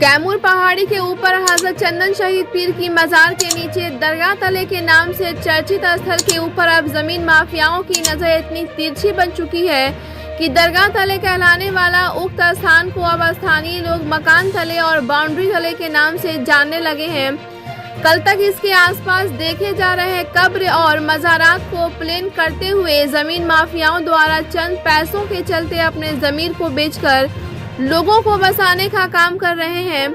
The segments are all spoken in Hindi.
कैमूर पहाड़ी के ऊपर हजरत चंदन शहीद पीर की मजार के नीचे दरगाह तले के नाम से चर्चित स्थल के ऊपर अब जमीन माफियाओं की नजर इतनी तिरछी बन चुकी है कि दरगाह तले कहलाने वाला उक्त स्थान को अब स्थानीय लोग मकान तले और बाउंड्री तले के नाम से जानने लगे हैं। कल तक इसके आसपास देखे जा रहे कब्र और मज़ारात को प्लेन करते हुए जमीन माफियाओं द्वारा चंद पैसों के चलते अपने जमीर को बेचकर लोगों को बसाने का काम कर रहे हैं।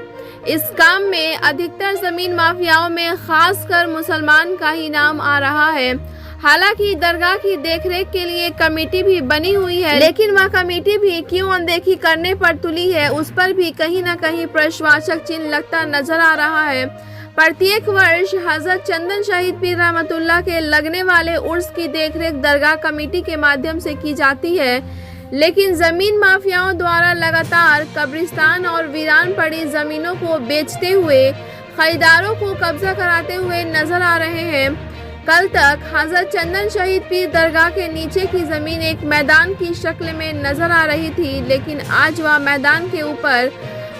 इस काम में अधिकतर जमीन माफियाओं में खासकर मुसलमान का ही नाम आ रहा है। हालांकि दरगाह की देखरेख के लिए कमेटी भी बनी हुई है, लेकिन वह कमेटी भी क्यों अनदेखी करने पर तुली है, उस पर भी कहीं न कहीं प्रश्नवाचक चिन्ह लगता नजर आ रहा है। प्रत्येक वर्ष हजरत चंदन शहीद पीर रहमतुल्लाह के लगने वाले उर्स की देखरेख दरगाह कमेटी के माध्यम से की जाती है, लेकिन जमीन माफियाओं द्वारा लगातार कब्रिस्तान और वीरान पड़ी जमीनों को बेचते हुए खरीदारों को कब्जा कराते हुए नजर आ रहे हैं। कल तक हजरत चंदन शहीद पीर दरगाह के नीचे की जमीन एक मैदान की शक्ल में नजर आ रही थी, लेकिन आज वह मैदान के ऊपर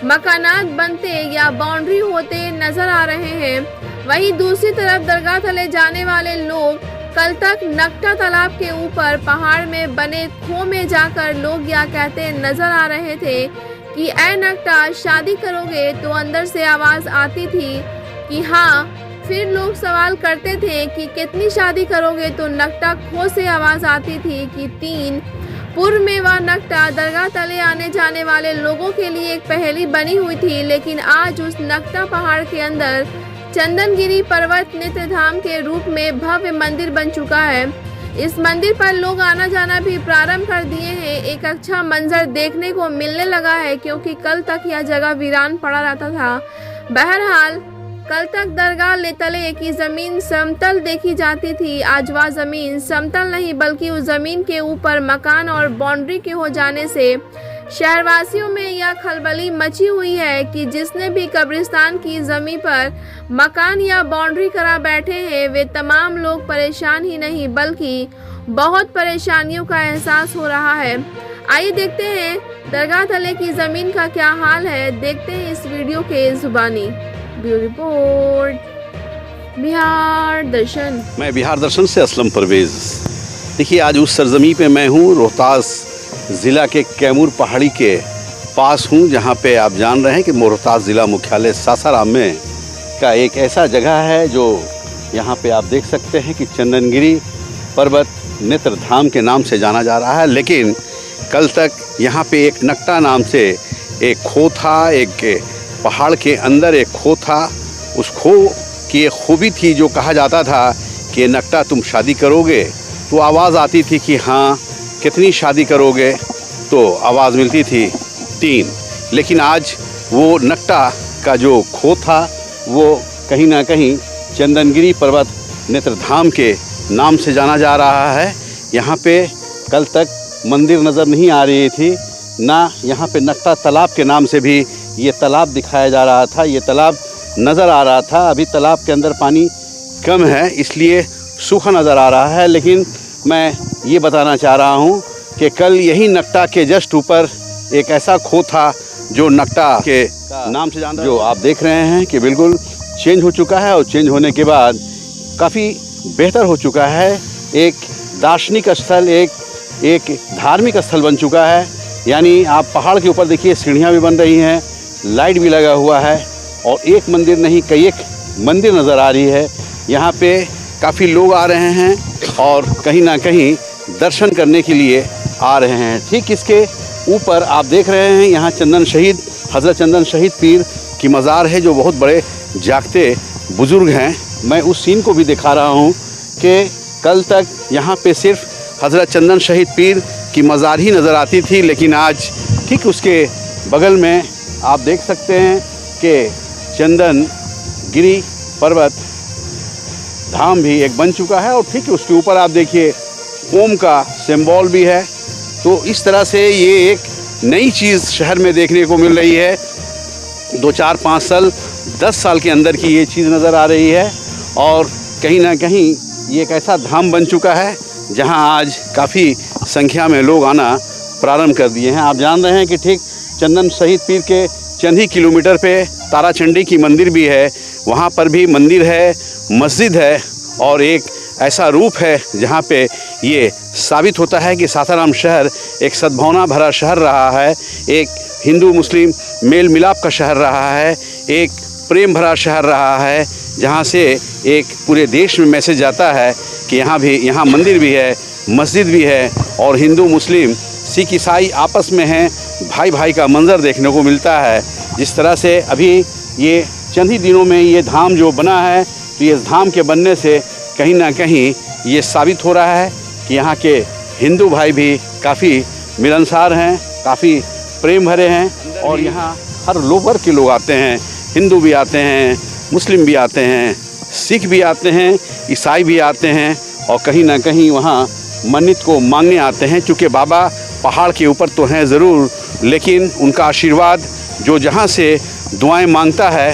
मकानात बनते या बाउंड्री होते नजर आ रहे हैं। वहीं दूसरी तरफ दरगाह तले जाने वाले लोग कल तक नकटा तालाब के ऊपर पहाड़ में बने खो में जाकर लोग यह कहते नजर आ रहे थे कि ऐ नकटा शादी करोगे, तो अंदर से आवाज आती थी कि हाँ। फिर लोग सवाल करते थे कि कितनी शादी करोगे, तो नकटा खो से आवाज आती थी कि 3। पूर्व में वह नकटा दरगाह तले आने जाने वाले लोगों के लिए एक पहेली बनी हुई थी, लेकिन आज उस नकटा पहाड़ के अंदर चंदनगिरी पर्वत नेत्र धाम के रूप में भव्य मंदिर बन चुका है। इस मंदिर पर लोग आना जाना भी प्रारंभ कर दिए हैं। एक अच्छा मंजर देखने को मिलने लगा है, क्योंकि कल तक यह जगह वीरान पड़ा रहता था। बहरहाल कल तक दरगाह तले की जमीन समतल देखी जाती थी। आज वह जमीन समतल नहीं बल्कि उस जमीन के ऊपर मकान और बाउंड्री के हो जाने से शहरवासियों में यह खलबली मची हुई है कि जिसने भी कब्रिस्तान की जमीन पर मकान या बाउंड्री करा बैठे हैं, वे तमाम लोग परेशान ही नहीं बल्कि बहुत परेशानियों का एहसास हो रहा है। आइए देखते हैं दरगाह तले की जमीन का क्या हाल है। देखते हैं इस वीडियो के जुबानी। ब्यूरो रिपोर्ट, बिहार दर्शन। मैं बिहार दर्शन से असलम परवेज़। देखिए, आज उस सरजमी पे मैं हूँ, रोहतास ज़िला के कैमूर पहाड़ी के पास हूँ, जहाँ पे आप जान रहे हैं कि रोहतास ज़िला मुख्यालय सासाराम में का एक ऐसा जगह है जो यहाँ पे आप देख सकते हैं कि चंदनगिरी पर्वत नेत्र धाम के नाम से जाना जा रहा है। लेकिन कल तक यहाँ पे एक नकटा नाम से एक खो था, एक पहाड़ के अंदर एक खो था। उस खो की एक खूबी थी जो कहा जाता था कि नकटा तुम शादी करोगे, तो आवाज़ आती थी कि हाँ कितनी शादी करोगे, तो आवाज़ मिलती थी 3। लेकिन आज वो नकटा का जो खो था वो कहीं ना कहीं चंदनगिरी पर्वत नेत्र धाम के नाम से जाना जा रहा है। यहाँ पे कल तक मंदिर नज़र नहीं आ रही थी, ना यहाँ पे नकटा तालाब के नाम से भी ये तालाब दिखाया जा रहा था, ये तालाब नज़र आ रहा था। अभी तालाब के अंदर पानी कम है, इसलिए सूखा नज़र आ रहा है। लेकिन मैं ये बताना चाह रहा हूँ कि कल यही नकटा के जस्ट ऊपर एक ऐसा खो था जो नकटा के नाम से जाना, जो आप देख रहे हैं कि बिल्कुल चेंज हो चुका है और चेंज होने के बाद काफ़ी बेहतर हो चुका है। एक दार्शनिक स्थल, एक धार्मिक स्थल बन चुका है। यानी आप पहाड़ के ऊपर देखिए, सीढ़ियाँ भी बन रही हैं, लाइट भी लगा हुआ है, और एक मंदिर नहीं कई एक मंदिर नज़र आ रही है। यहाँ पे काफ़ी लोग आ रहे हैं और कहीं ना कहीं दर्शन करने के लिए आ रहे हैं। ठीक इसके ऊपर आप देख रहे हैं, यहाँ हज़रत चंदन शहीद पीर की मज़ार है, जो बहुत बड़े जागते बुज़ुर्ग हैं। मैं उस सीन को भी दिखा रहा हूँ कि कल तक यहाँ पे सिर्फ हज़रत चंदन शहीद पीर की मज़ार ही नज़र आती थी, लेकिन आज ठीक उसके बगल में आप देख सकते हैं कि चंदनगिरी पर्वत धाम भी एक बन चुका है, और ठीक उसके ऊपर आप देखिए ओम का सिंबल भी है। तो इस तरह से ये एक नई चीज़ शहर में देखने को मिल रही है। 2, 4, 5 साल 10 साल के अंदर की ये चीज़ नज़र आ रही है, और कहीं ना कहीं ये एक ऐसा धाम बन चुका है जहां आज काफ़ी संख्या में लोग आना प्रारंभ कर दिए हैं। आप जान रहे हैं कि ठीक चंदन शहीद पीर के चंद ही किलोमीटर पे ताराचंडी की मंदिर भी है, वहाँ पर भी मंदिर है, मस्जिद है और एक ऐसा रूप है जहाँ पे ये साबित होता है कि सासाराम शहर एक सद्भावना भरा शहर रहा है, एक हिंदू मुस्लिम मेल मिलाप का शहर रहा है, एक प्रेम भरा शहर रहा है, जहाँ से एक पूरे देश में मैसेज जाता है कि यहाँ मंदिर भी है, मस्जिद भी है और हिंदू मुस्लिम सिख ईसाई आपस में हैं, भाई भाई का मंजर देखने को मिलता है। जिस तरह से अभी ये चंद ही दिनों में ये धाम जो बना है, तो ये धाम के बनने से कहीं ना कहीं ये साबित हो रहा है कि यहाँ के हिंदू भाई भी काफ़ी मिलनसार हैं, काफ़ी प्रेम भरे हैं और यहाँ हर वर्ग के लोग आते हैं, हिंदू भी आते हैं, मुस्लिम भी आते हैं, सिख भी आते हैं, ईसाई भी आते हैं और कहीं ना कहीं वहाँ मन्नत को मांगने आते हैं। चूँकि बाबा पहाड़ के ऊपर तो हैं ज़रूर, लेकिन उनका आशीर्वाद जो जहाँ से दुआएं मांगता है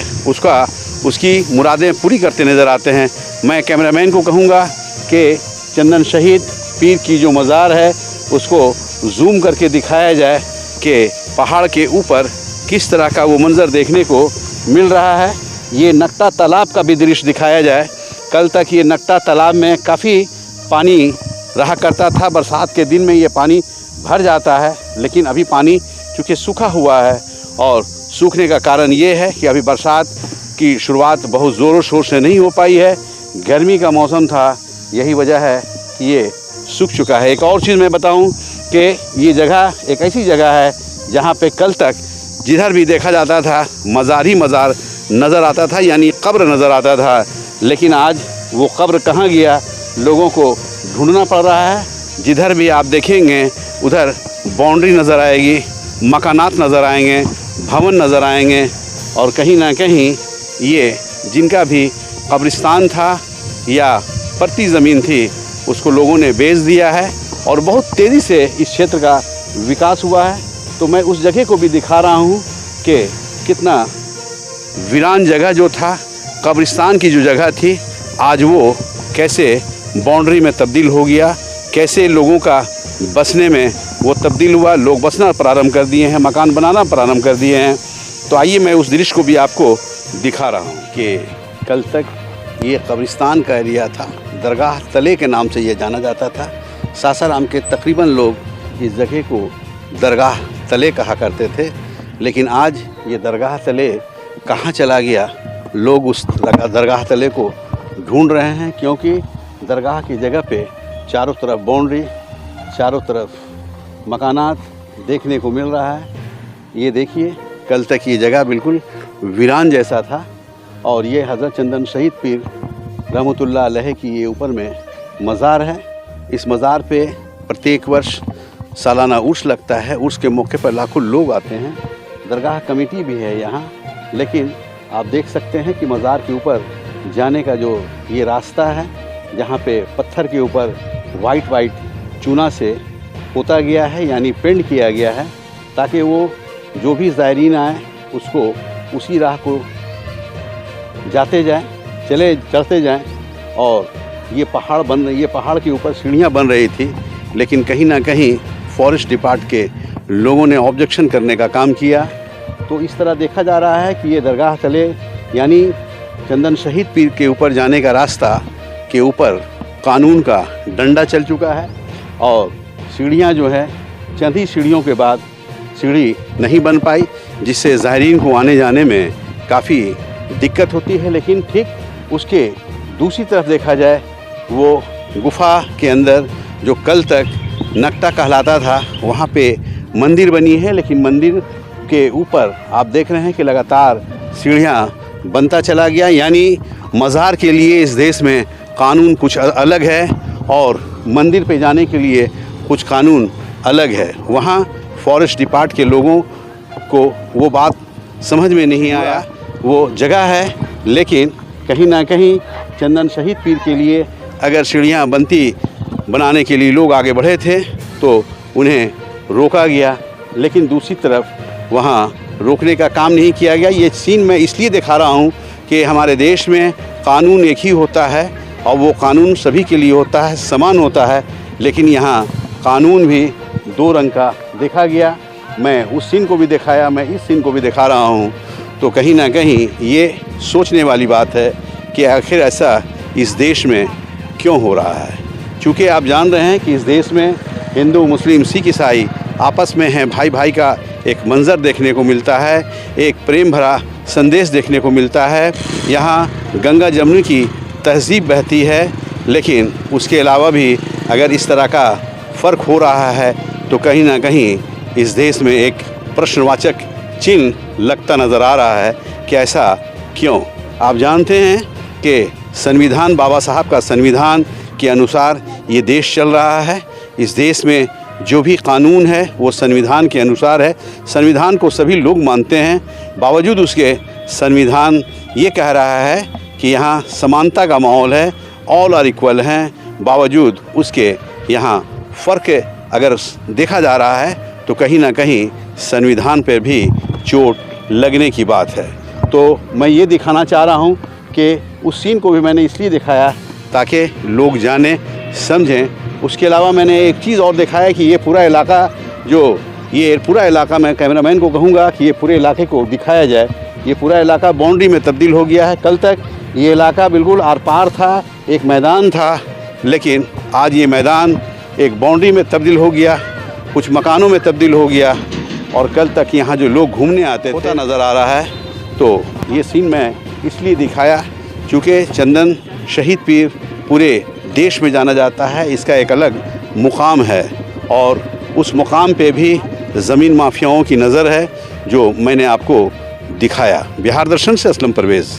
उसकी मुरादें पूरी करते नज़र आते हैं। मैं कैमरामैन को कहूँगा कि चंदन शहीद पीर की जो मज़ार है उसको जूम करके दिखाया जाए कि पहाड़ के ऊपर किस तरह का वो मंज़र देखने को मिल रहा है। ये नक्टा तालाब का भी दृश्य दिखाया जाए। कल तक ये नक्टा तालाब में काफ़ी पानी रहा करता था, बरसात के दिन में ये पानी भर जाता है, लेकिन अभी पानी चूँकि सूखा हुआ है और सूखने का कारण ये है कि अभी बरसात की शुरुआत बहुत ज़ोरों शोर से नहीं हो पाई है, गर्मी का मौसम था, यही वजह है कि ये सूख चुका है। एक और चीज़ मैं बताऊं कि ये जगह एक ऐसी जगह है जहां पे कल तक जिधर भी देखा जाता था मज़ार ही मज़ार नज़र आता था, यानी कब्र नज़र आता था, लेकिन आज वो कब्र कहाँ गया, लोगों को ढूंढना पड़ रहा है। जिधर भी आप देखेंगे उधर बाउंड्री नज़र आएगी, मकानात नज़र आएंगे, भवन नज़र आएंगे और कहीं ना कहीं ये जिनका भी कब्रिस्तान था या परती ज़मीन थी उसको लोगों ने बेच दिया है और बहुत तेज़ी से इस क्षेत्र का विकास हुआ है। तो मैं उस जगह को भी दिखा रहा हूँ कि कितना वीरान जगह जो था, कब्रिस्तान की जो जगह थी, आज वो कैसे बाउंड्री में तब्दील हो गया, कैसे लोगों का बसने में वो तब्दील हुआ, लोग बसना प्रारंभ कर दिए हैं, मकान बनाना प्रारंभ कर दिए हैं। तो आइए मैं उस दृश्य को भी आपको दिखा रहा हूँ कि कल तक ये कब्रिस्तान का एरिया था, दरगाह तले के नाम से ये जाना जाता था। सासाराम के तकरीबन लोग इस जगह को दरगाह तले कहा करते थे, लेकिन आज ये दरगाह तले कहाँ चला गया, लोग उस दरगाह तले को ढूंढ रहे हैं, क्योंकि दरगाह की जगह पे चारों तरफ बाउंड्री, चारों तरफ मकानात देखने को मिल रहा है। ये देखिए, कल तक ये जगह बिल्कुल वीरान जैसा था और ये हज़रत चंदन शहीद पीर रहमतुल्लाह अलैह की ये ऊपर में मज़ार है। इस मज़ार पे प्रत्येक वर्ष सालाना उर्स लगता है। उर्स के मौके पर लाखों लोग आते हैं। दरगाह कमेटी भी है यहाँ, लेकिन आप देख सकते हैं कि मज़ार के ऊपर जाने का जो ये रास्ता है, जहाँ पे पत्थर के ऊपर वाइट चूना से पोता गया है, यानी पेंट किया गया है, ताकि वो जो भी ज़ायरीन आए उसको उसी राह को जाते जाएं, चढ़ते जाएं। और ये पहाड़ के ऊपर सीढ़ियाँ बन रही थी, लेकिन कहीं ना कहीं फॉरेस्ट डिपार्ट के लोगों ने ऑब्जेक्शन करने का काम किया। तो इस तरह देखा जा रहा है कि ये दरगाह तले यानी चंदन शहीद पीर के ऊपर जाने का रास्ता के ऊपर कानून का डंडा चल चुका है और सीढ़ियाँ जो है, चंद ही सीढ़ियों के बाद सीढ़ी नहीं बन पाई, जिससे ज़ायरीन को आने जाने में काफ़ी दिक्कत होती है। लेकिन ठीक उसके दूसरी तरफ देखा जाए, वो गुफ़ा के अंदर जो कल तक नक्टा कहलाता था, वहाँ पे मंदिर बनी है, लेकिन मंदिर के ऊपर आप देख रहे हैं कि लगातार सीढ़ियाँ बनता चला गया। यानी मज़ार के लिए इस देश में कानून कुछ अलग है और मंदिर पे जाने के लिए कुछ कानून अलग है। वहाँ फॉरेस्ट डिपार्ट के लोगों को वो बात समझ में नहीं आया। वो जगह है, लेकिन कहीं ना कहीं चंदन शहीद पीर के लिए अगर सीढ़ियाँ बनाने के लिए लोग आगे बढ़े थे तो उन्हें रोका गया, लेकिन दूसरी तरफ वहाँ रोकने का काम नहीं किया गया। ये सीन मैं इसलिए दिखा रहा हूँ कि हमारे देश में कानून एक ही होता है और वो कानून सभी के लिए होता है, समान होता है, लेकिन यहाँ कानून भी दो रंग का देखा गया। मैं उस सीन को भी दिखाया, मैं इस सीन को भी दिखा रहा हूँ, तो कहीं ना कहीं ये सोचने वाली बात है कि आखिर ऐसा इस देश में क्यों हो रहा है। क्योंकि आप जान रहे हैं कि इस देश में हिंदू, मुस्लिम, सिख, ईसाई आपस में हैं, भाई भाई का एक मंज़र देखने को मिलता है, एक प्रेम भरा संदेश देखने को मिलता है। यहाँ गंगा जमुनी की तहज़ीब बहती है, लेकिन उसके अलावा भी अगर इस तरह का फ़र्क हो रहा है तो कहीं ना कहीं इस देश में एक प्रश्नवाचक चिन्ह लगता नज़र आ रहा है कि ऐसा क्यों। आप जानते हैं कि संविधान, बाबा साहब का संविधान के अनुसार ये देश चल रहा है। इस देश में जो भी कानून है वो संविधान के अनुसार है। संविधान को सभी लोग मानते हैं, बावजूद उसके संविधान ये कह रहा है कि यहाँ समानता का माहौल है, ऑल आर इक्वल हैं, बावजूद उसके यहाँ फ़र्क अगर देखा जा रहा है तो कहीं ना कहीं संविधान पर भी चोट लगने की बात है। तो मैं ये दिखाना चाह रहा हूँ कि उस सीन को भी मैंने इसलिए दिखाया ताकि लोग जानें, समझें। उसके अलावा मैंने एक चीज़ और दिखाया कि ये पूरा इलाका ये पूरा इलाका, मैं कैमरामैन को कहूँगा कि ये पूरे इलाके को दिखाया जाए। ये पूरा इलाका बाउंड्री में तब्दील हो गया है। कल तक ये इलाका बिल्कुल आर पार था, एक मैदान था, लेकिन आज ये मैदान एक बाउंड्री में तब्दील हो गया, कुछ मकानों में तब्दील हो गया, और कल तक यहाँ जो लोग घूमने आते थे नज़र आ रहा है। तो ये सीन मैं इसलिए दिखाया क्योंकि चंदन शहीद पीर पूरे देश में जाना जाता है, इसका एक अलग मुकाम है, और उस मुकाम पे भी ज़मीन माफियाओं की नज़र है, जो मैंने आपको दिखाया। बिहार दर्शन से असलम परवेज़।